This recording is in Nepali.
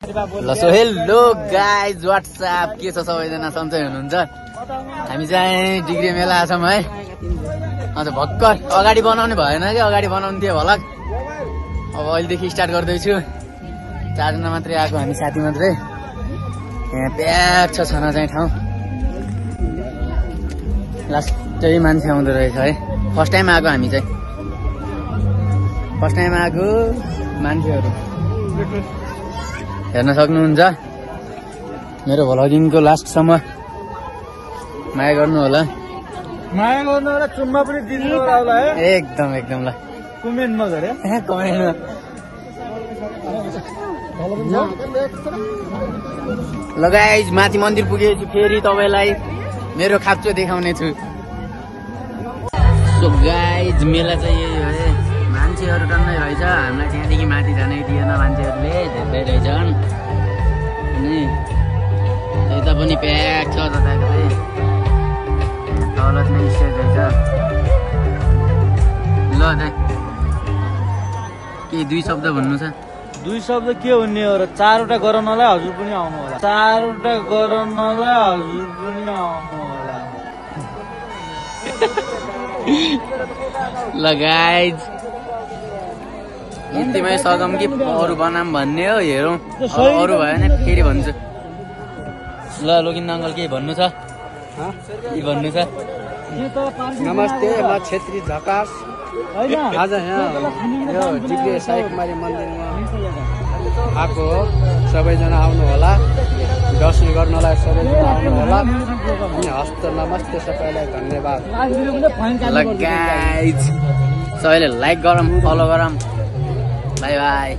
ल सो हेलो गाइज व्हाट्सएप के छ सबैजना सन्चै हुनुहुन्छ। हामी चाहिँ डिग्री मेला छौँ है। अन्त भर्खर अगाडि बनाउने भएन कि अगाडि बनाउनु थियो भलक। अब अहिलेदेखि स्टार्ट गर्दैछु। 4 जना मात्रै आएको हामी साथी मात्रै। यहाँ प्याक छ छन चाहिँ ठाउँ। लास्टै मान्छे आउँदो रहेछ है। फर्स्ट टाइम आएको हामी चाहिँ। फर्स्ट टाइम आएको मान्छेहरू हेर्न सक्नुहुन्छ। मेरो भ्लगिङको लास्टसम्म माया गर्नु होला। माया गर्नु होला, चुम्मा पनि दिनु होला है। एकदम एकदम ल कमेन्टमा गरे कमेन्टमा। ल गाइज माथि मन्दिर पुगेछु। फेरि तपाईलाई मेरो खाप्चो देखाउने छु। सो गाइज मेला चाहिँ यही हो है। मान्छेहरू टन्नै रहेछ। हामीलाई त्यहाँदेखि माथि जानै दिएन मान्छेहरूले, धेरै रहेछन्। अनि यता पनि प्याक छ जताको चाहिँ। तल चाहिँ स्टेज रहेछ। ल दाइ के 2 शब्द भन्नु छ? 2 शब्द के भन्ने हो र? 4वटा गराउनलाई हजुर पनि आउनु होला। 4वटा गराउनलाई हजुर पनि आउनु होला। ल गाइज यतिमै सदम कि अरू बनाम भन्ने हो। हेरौँ अरू भयो भने फेरि भन्छु। ल लोकिन अङ्कल केही भन्नु छ? के भन्नु छ? नमस्ते, म छेत्री झकास। आज यहाँ यो डिग्री साईकुमारी मन्दिरमा आएको हो। सबैजना आउनु होला, दर्शन गर्नलाई सबैजना आउनु होला। अनि हस्त नमस्ते सबैलाई, धन्यवाद। ल गाइज सबैले लाइक गरौँ, फलो गरौँ। By by.